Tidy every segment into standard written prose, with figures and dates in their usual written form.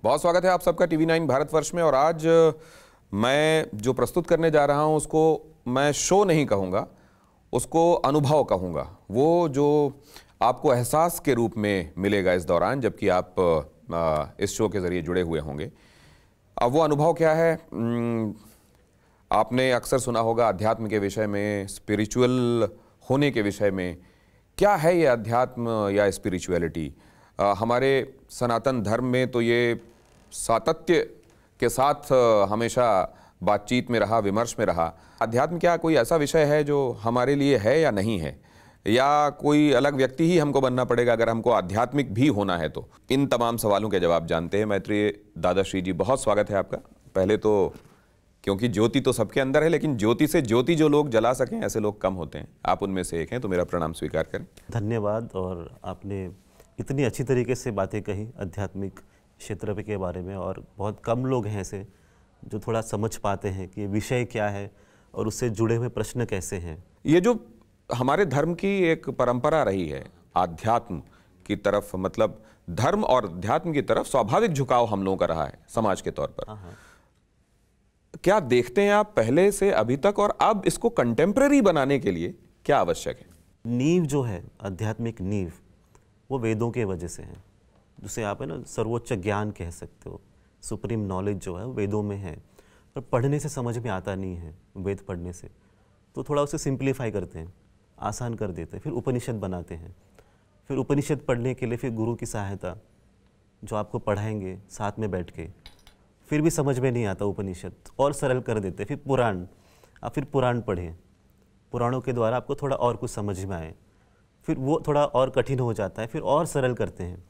बहुत स्वागत है आप सबका TV9 भारतवर्ष में। और आज मैं जो प्रस्तुत करने जा रहा हूं उसको मैं शो नहीं कहूँगा, उसको अनुभव कहूँगा। वो जो आपको एहसास के रूप में मिलेगा इस दौरान जबकि आप इस शो के ज़रिए जुड़े हुए होंगे। अब वो अनुभव क्या है? आपने अक्सर सुना होगा अध्यात्म के विषय में, स्पिरिचुअल होने के विषय में। क्या है ये अध्यात्म या स्पिरिचुअलिटी? हमारे सनातन धर्म में तो ये सातत्य के साथ हमेशा बातचीत में रहा, विमर्श में रहा। अध्यात्म क्या कोई ऐसा विषय है जो हमारे लिए है या नहीं है, या कोई अलग व्यक्ति ही हमको बनना पड़ेगा अगर हमको आध्यात्मिक भी होना है? तो इन तमाम सवालों के जवाब जानते हैं मैत्रेय दादाश्री जी। बहुत स्वागत है आपका। पहले तो क्योंकि ज्योति तो सबके अंदर है, लेकिन ज्योति से ज्योति जो लोग जला सकें ऐसे लोग कम होते हैं, आप उनमें से एक हैं, तो मेरा प्रणाम स्वीकार करें। धन्यवाद। और आपने इतनी अच्छी तरीके से बातें कही आध्यात्मिक क्षेत्र के बारे में, और बहुत कम लोग हैं ऐसे जो थोड़ा समझ पाते हैं कि विषय क्या है और उससे जुड़े हुए प्रश्न कैसे हैं। ये जो हमारे धर्म की एक परंपरा रही है आध्यात्म की तरफ, मतलब धर्म और अध्यात्म की तरफ स्वाभाविक झुकाव हम लोगों का रहा है समाज के तौर पर। क्या देखते हैं आप पहले से अभी तक, और अब इसको कंटेम्प्रेरी बनाने के लिए क्या आवश्यक है? नींव जो है, आध्यात्मिक नींव, वो वेदों के वजह से है, जिसे आप है ना सर्वोच्च ज्ञान कह सकते हो। सुप्रीम नॉलेज जो है वेदों में है, पर पढ़ने से समझ में आता नहीं है। वेद पढ़ने से तो थोड़ा उसे सिंप्लीफाई करते हैं, आसान कर देते हैं, फिर उपनिषद बनाते हैं। फिर उपनिषद पढ़ने के लिए फिर गुरु की सहायता, जो आपको पढ़ाएंगे साथ में बैठ के, फिर भी समझ में नहीं आता उपनिषद, और सरल कर देते हैं। फिर पुराण, आप फिर पुराण पढ़ें, पुराणों के द्वारा आपको थोड़ा और कुछ समझ में आए, फिर वो थोड़ा और कठिन हो जाता है, फिर और सरल करते हैं।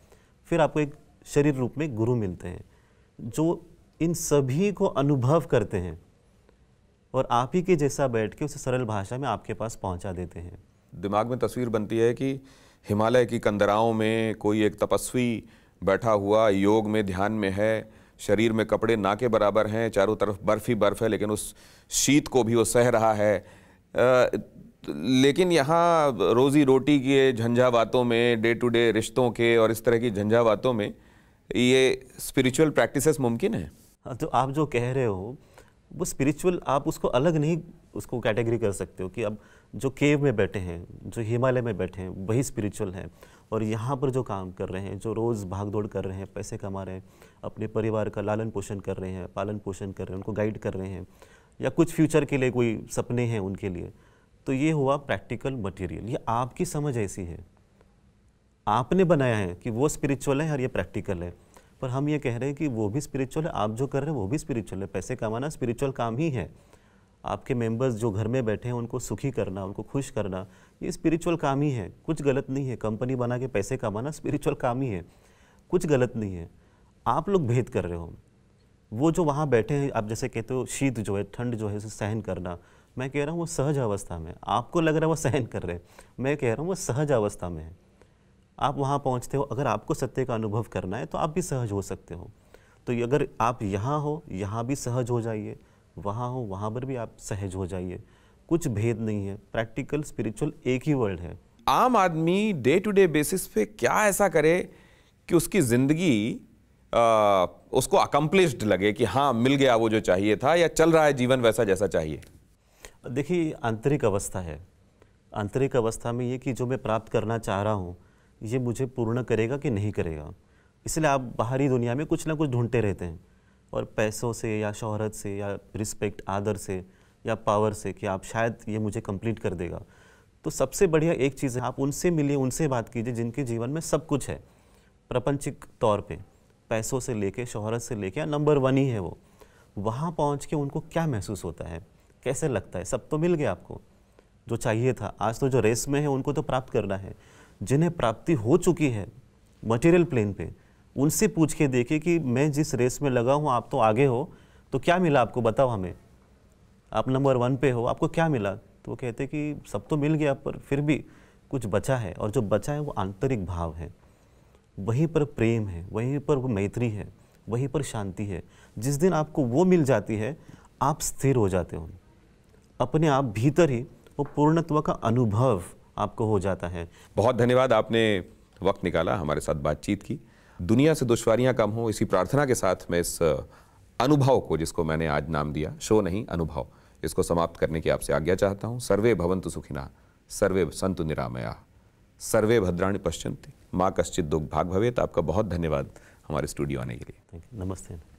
फिर आपको एक शरीर रूप में गुरु मिलते हैं जो इन सभी को अनुभव करते हैं और आप ही के जैसा बैठ के उसे सरल भाषा में आपके पास पहुंचा देते हैं। दिमाग में तस्वीर बनती है कि हिमालय की कंदराओं में कोई एक तपस्वी बैठा हुआ योग में, ध्यान में है, शरीर में कपड़े ना के बराबर हैं, चारों तरफ बर्फ ही बर्फ है, लेकिन उस शीत को भी वो सह रहा है। लेकिन यहाँ रोज़ी रोटी के झंझावातों में, डे टू डे रिश्तों के और इस तरह की झंझावातों में ये स्पिरिचुअल प्रैक्टिसेस मुमकिन है? तो आप जो कह रहे हो वो स्पिरिचुअल, आप उसको अलग नहीं उसको कैटेगरी कर सकते हो कि अब जो केव में बैठे हैं, जो हिमालय में बैठे हैं, वही स्पिरिचुअल है। और यहाँ पर जो काम कर रहे हैं, जो रोज़ भाग दौड़ कर रहे हैं, पैसे कमा रहे हैं, अपने परिवार का लालन पोषण कर रहे हैं, पालन पोषण कर रहे हैं, उनको गाइड कर रहे हैं, या कुछ फ्यूचर के लिए कोई सपने हैं उनके लिए, तो ये हुआ प्रैक्टिकल मटेरियल। ये आपकी समझ ऐसी है, आपने बनाया है कि वो स्पिरिचुअल है और ये प्रैक्टिकल है। पर हम ये कह रहे हैं कि वो भी स्पिरिचुअल है, आप जो कर रहे हैं वो भी स्पिरिचुअल है। पैसे कमाना स्पिरिचुअल काम ही है। आपके मेंबर्स जो घर में बैठे हैं उनको सुखी करना, उनको खुश करना, ये स्पिरिचुअल काम ही है। कुछ गलत नहीं है। कंपनी बना के पैसे कमाना स्पिरिचुअल काम ही है, कुछ गलत नहीं है। आप लोग भेद कर रहे हो। वो जो वहाँ बैठे हैं, आप जैसे कहते हो शीत जो है, ठंड जो है, उसे सहन करना, मैं कह रहा हूँ वो सहज अवस्था में। आपको लग रहा है वो सहन कर रहे हैं, मैं कह रहा हूँ वो सहज अवस्था में है। आप वहाँ पहुँचते हो, अगर आपको सत्य का अनुभव करना है तो आप भी सहज हो सकते हो। तो अगर आप यहाँ हो, यहाँ भी सहज हो जाइए, वहाँ हो, वहाँ पर भी आप सहज हो जाइए। कुछ भेद नहीं है। प्रैक्टिकल स्पिरिचुअल एक ही वर्ल्ड है। आम आदमी डे टू डे बेसिस पे क्या ऐसा करे कि उसकी ज़िंदगी उसको अकम्प्लिश्ड लगे कि हाँ मिल गया वो जो चाहिए था, या चल रहा है जीवन वैसा जैसा चाहिए? देखिए, आंतरिक अवस्था है। आंतरिक अवस्था में ये कि जो मैं प्राप्त करना चाह रहा हूँ ये मुझे पूर्ण करेगा कि नहीं करेगा। इसलिए आप बाहरी दुनिया में कुछ ना कुछ ढूंढते रहते हैं, और पैसों से या शोहरत से या रिस्पेक्ट, आदर से या पावर से, कि आप शायद ये मुझे कंप्लीट कर देगा। तो सबसे बढ़िया एक चीज़ है, आप उनसे मिलिए, उनसे बात कीजिए जिनके जीवन में सब कुछ है प्रपंचिक तौर पे, पैसों से लेके, शोहरत से लेके, या नंबर 1 ही है वो। वहाँ पहुँच के उनको क्या महसूस होता है, कैसे लगता है? सब तो मिल गया आपको जो चाहिए था। आज तो जो रेस में है उनको तो प्राप्त करना है। जिन्हें प्राप्ति हो चुकी है मटेरियल प्लेन पे, उनसे पूछ के देखिए कि मैं जिस रेस में लगा हूँ, आप तो आगे हो, तो क्या मिला आपको, बताओ हमें। आप नंबर 1 पे हो, आपको क्या मिला? तो वो कहते कि सब तो मिल गया, पर फिर भी कुछ बचा है, और जो बचा है वो आंतरिक भाव है। वहीं पर प्रेम है, वहीं पर वो मैत्री है, वहीं पर शांति है। जिस दिन आपको वो मिल जाती है, आप स्थिर हो जाते हो। अपने आप भीतर ही वो पूर्णत्व का अनुभव आपको हो जाता है। बहुत धन्यवाद, आपने वक्त निकाला, हमारे साथ बातचीत की। दुनिया से दुश्वारियां कम हो, इसी प्रार्थना के साथ मैं इस अनुभव को, जिसको मैंने आज नाम दिया शो नहीं अनुभव, इसको समाप्त करने की आपसे आज्ञा चाहता हूँ। सर्वे भवन्तु सुखिनः, सर्वे सन्तु निरामयाः, सर्वे भद्राणि पश्यन्ति, माँ कश्चित् दुःख भाग् भवेत्। आपका बहुत धन्यवाद हमारे स्टूडियो आने के लिए। Thank you. नमस्ते।